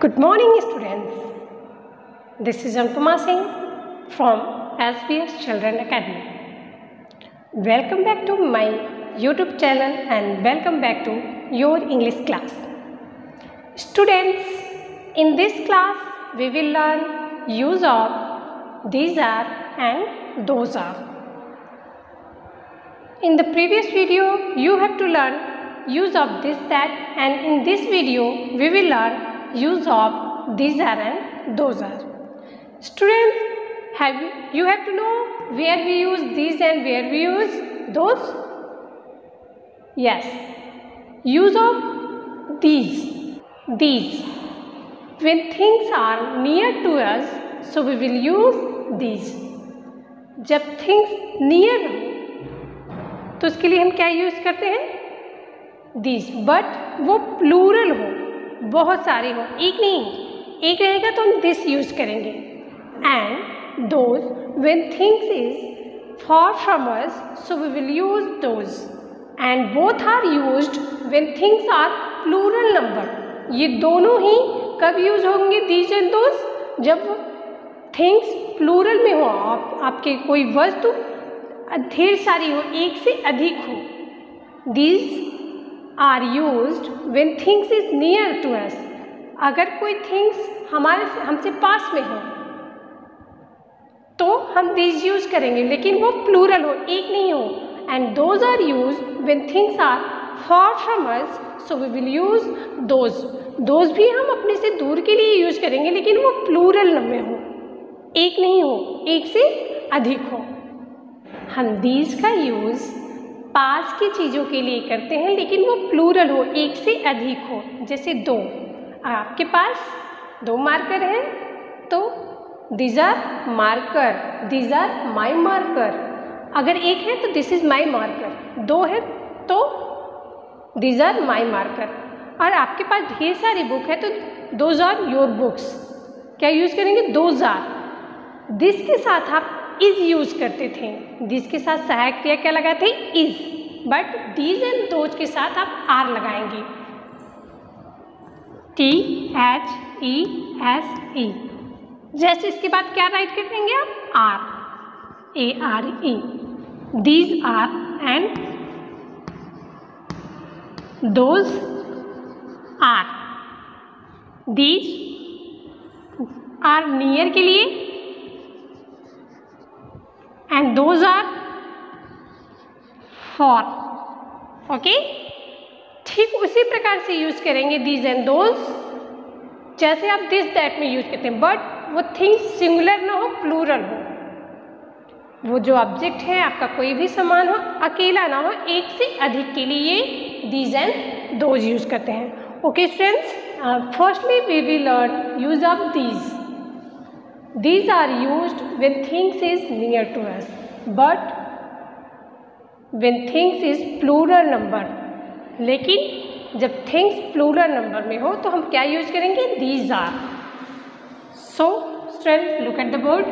Good morning, students. This is Anupama Singh from SBS Children Academy. Welcome back to my YouTube channel and welcome back to your English class. Students, in this class we will learn use of these are and those are. In the previous video you have to learn use of this that, and in this video we will learn use of these are and those are. Students, you have to know where we use these and where we use those? Yes, use of these. When things are near to us, so we will use these. जब things near हो तो उसके लिए हम क्या use करते हैं? These. But वो प्लूरल हो, बहुत सारे हो, एक नहीं, एक रहेगा तो हम दिस यूज करेंगे. And those, when things is far from us, so we will use those. And both are used when things are plural number. ये दोनों ही कब यूज होंगे दीज एंड दोज? जब थिंग्स प्लूरल में हो, आपके कोई वस्तु ढेर सारी हो, एक से अधिक हो. These are used when things is near to us. अगर कोई थिंग्स हमसे पास में हो तो हम दीज यूज करेंगे, लेकिन वो प्लूरल हो, एक नहीं हो. And those are used when things are far from us, so we will use those. Those भी हम अपने से दूर के लिए यूज करेंगे, लेकिन वो प्लूरल में हो, एक नहीं हो, एक से अधिक हो. हम दीज का यूज पास की चीज़ों के लिए करते हैं, लेकिन वो प्लूरल हो, एक से अधिक हो. जैसे दो, आपके पास दो मार्कर हैं तो these are marker, these are my marker. अगर एक है तो दिस इज माई मार्कर, दो है तो दीज आर माई मार्कर. और आपके पास ढेर सारी बुक है तो दोज आर योर बुक्स. क्या यूज करेंगे? Those are. दिस के साथ आप इज यूज करते थे, दिस के साथ सहायक क्रिया क्या लगाए थे? Is. But these and those के साथ आप आर लगाएंगे. THESE. जैसे इसके बाद क्या राइट कर देंगे आप? Are, ARE. These are and those are. These are near के लिए and those are far. Okay, ठीक उसी प्रकार से यूज करेंगे दीज एंड दोज, जैसे आप दिस दैट में यूज करते हैं. बट वो थिंग्स सिंगुलर ना हो, प्लूरल हो. वो जो ऑब्जेक्ट है आपका कोई भी सामान हो, अकेला ना हो, एक से अधिक के लिए दीज एंड दोज यूज करते हैं. Okay students, firstly we will learn use of these. These are used when things is near to us, but when things is plural number. लेकिन जब things plural number में हो तो हम क्या use करेंगे? These are. So students, look at the board.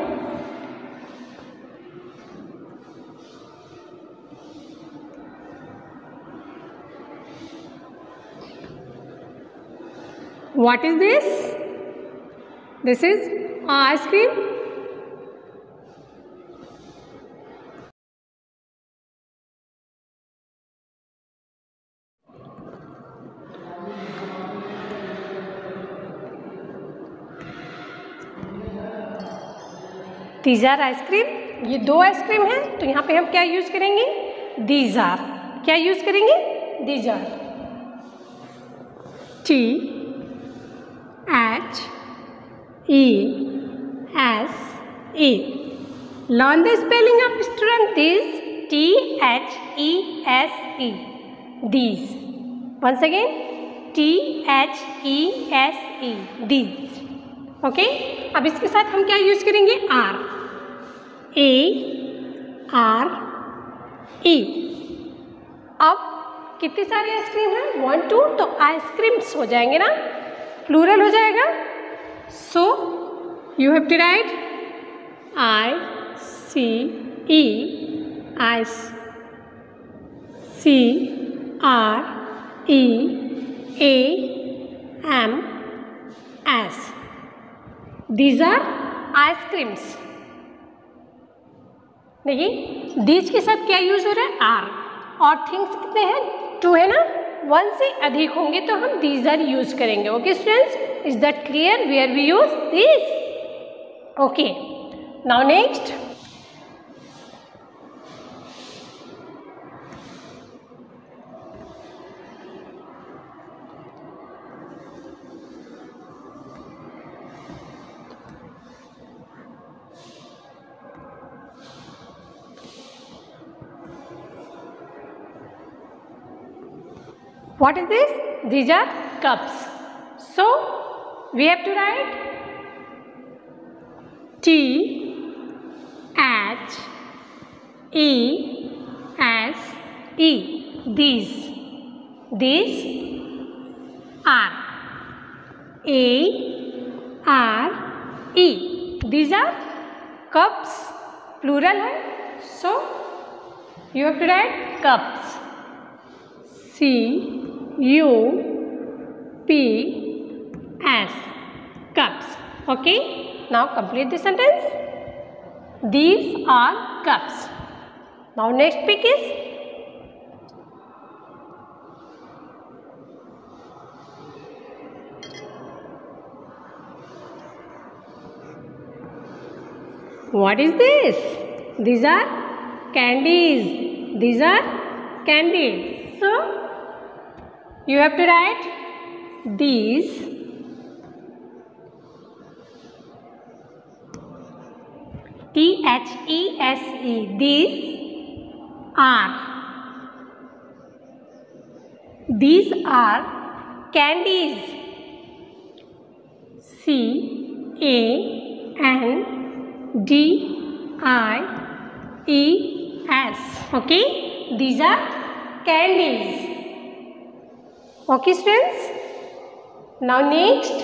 What is this? This is ice cream. These are ice cream. ये दो आइसक्रीम है तो यहाँ पे हम क्या यूज करेंगे? These are. क्या यूज करेंगे? These are. THESE. Learn the spelling of student this. THESE. These. Once again, THESE. These. Okay, अब इसके साथ हम क्या यूज करेंगे? Are, ARE. अब कितने सारे आइसक्रीम हैं? 1 2, तो आइसक्रीम्स हो जाएंगे ना, प्लूरल हो जाएगा. So you have to write ICE, ice, CREAM, as. These are ice creams. देखिए these के साथ क्या यूज हो रहा है? आर. और थिंग्स कितने हैं? 2 है ना. 1 से अधिक होंगे तो हम these are यूज करेंगे. Okay students, is that clear where we use these? Okay, now next. What is this? These are cups. So we have to write T H E S E. These are A R E. These are cups. Plural है. So you have to write cups. C U P S. Cups. Okay. Now complete the sentence. These are cups. Now next pick is what is this? These are candies. These are candies. So you have to write these THESE. These are candies. CANDIES. Okay, these are candies. Okay students, now next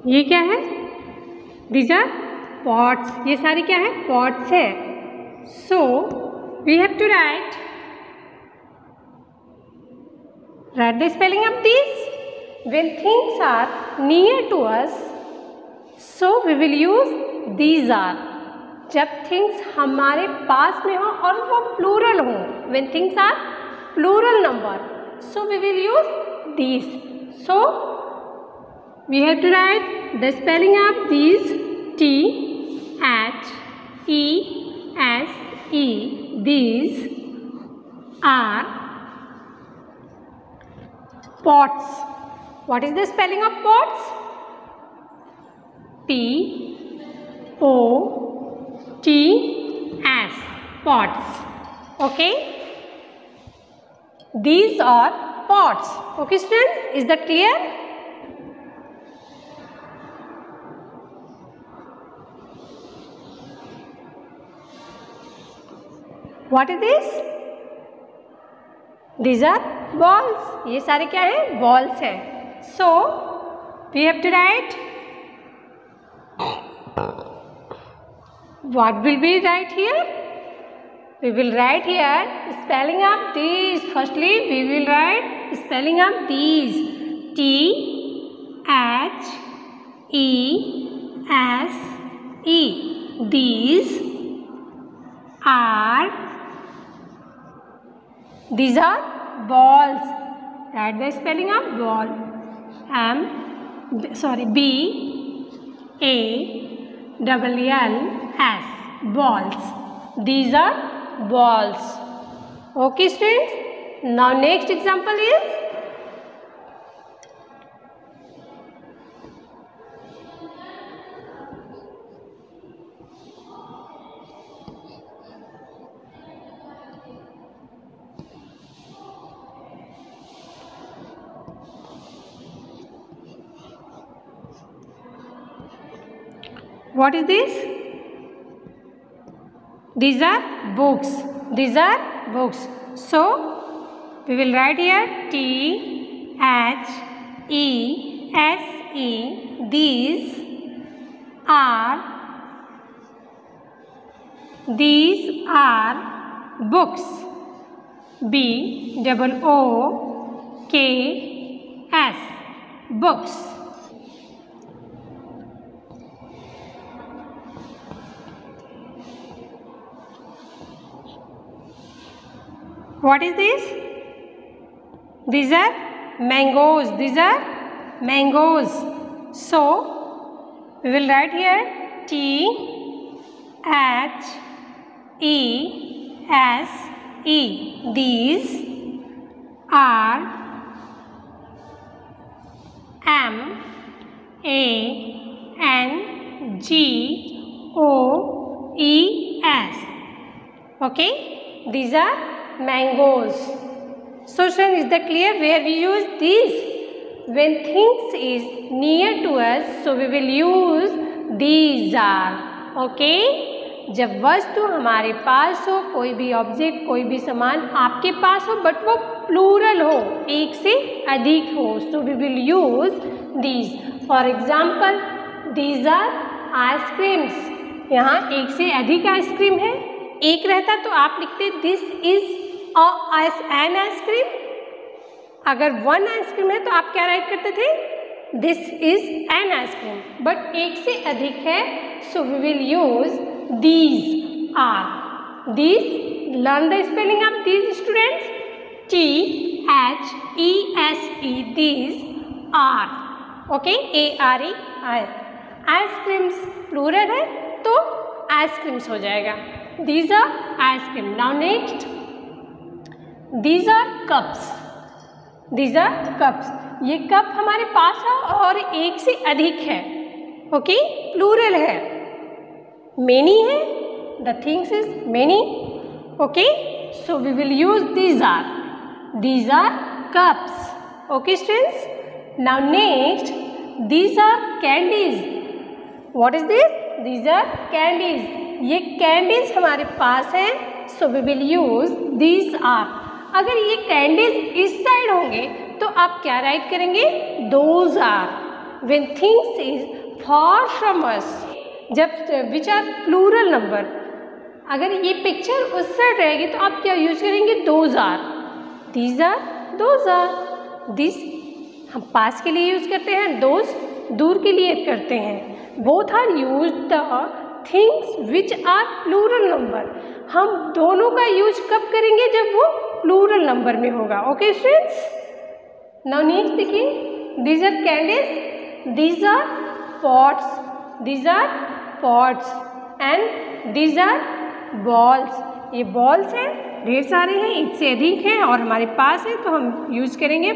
ये क्या है? These are pots. ये सारे क्या है? Pots है. So we have to write the spelling of these. When things are near to us, so we will use these are. जब things हमारे पास में हो और वो plural हो, when things are plural number, so we will use these. So we have to write the spelling of these. THESE. These are pots. What is the spelling of pots? POTS. Pots. Okay, these are pots. Okay students, is that clear? What is this? These are balls. ये सारे क्या है? Balls है. So we have to write. What will we write here? We will write here spelling of these. Firstly, we will write spelling of these. THESE. These are balls. Write the spelling of ball. BALLS. Balls. These are balls. Okay students. Now next example is What is this? These are books. These are books. So we will write here THESE. These are books. BOOKS. Books. What is this? These are mangoes. These are mangoes. So we will write here THESE. These are MANGOES. Okay, these are mangoes. So students, is that clear where we use these? When things is near to us, so we will use these are. Okay, जब वस्तु हमारे पास हो, कोई भी object, कोई भी सामान आपके पास हो, बट वो प्लूरल हो, एक से अधिक हो, so we will use these. For example, these are ice creams. यहाँ एक से अधिक आइसक्रीम है, एक रहता तो आप लिखते दिस इज एन आइसक्रीम. अगर वन आइसक्रीम है तो आप क्या राइट करते थे? This is an ice cream. But एक से अधिक है, so we will use these are. These, learn the spelling of these students. THESE. These are. Okay, ARE. Ice creams plural है तो आइसक्रीम्स हो जाएगा. These are ice cream. Now next, these are cups. These are cups. ये cup हमारे पास है और एक से अधिक है. ओके, प्लूरल है. Many है, the things is many. Okay, so we will use these are. These are cups. Okay students. Now next, these are candies. What is this? These are candies. ये candies हमारे पास है, so we will use these are. अगर ये candies इस side होंगे तो आप क्या राइट करेंगे? Those are. When things is far from us, जब विच आर प्लूरल नंबर, अगर ये पिक्चर उस साइड रहेगी तो आप क्या यूज करेंगे? Those are. These are, those are. This हम पास के लिए यूज करते हैं, दोज दूर के लिए करते हैं. Both are use the things which are plural number. हम दोनों का यूज कब करेंगे? जब वो प्लूरल नंबर में होगा. Okay students. नाउ नेक्स्ट देखिए, these are candles, these are pots. These are pots and these are balls. ये balls हैं, ढेर सारे हैं, एक से अधिक हैं और हमारे पास है तो हम यूज करेंगे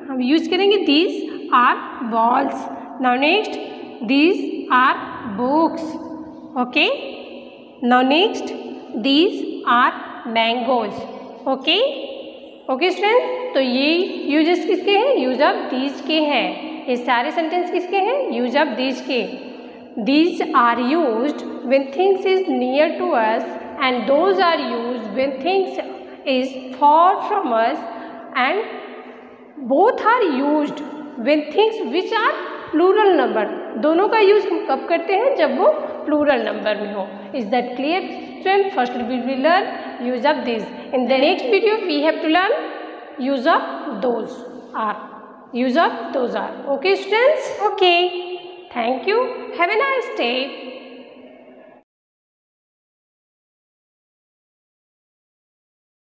हम यूज करेंगे these are balls. Now next, these are books. Okay. Now next, these are mangoes. Okay. Okay students, तो ये यूजेस किसके हैं? यूज ऑफ दीज के हैं. ये सारे सेंटेंस किसके हैं? यूज ऑफ दीज के. These are used when things is near to us and those are used when things is far from us and both are used when things which are plural number. दोनों का use हम कब करते हैं? जब वो plural number में हो. Is that clear student? First we will learn use of these. In the next video we have to learn use of those are. Use of those are. Okay students? Okay. Thank you. Have a nice day.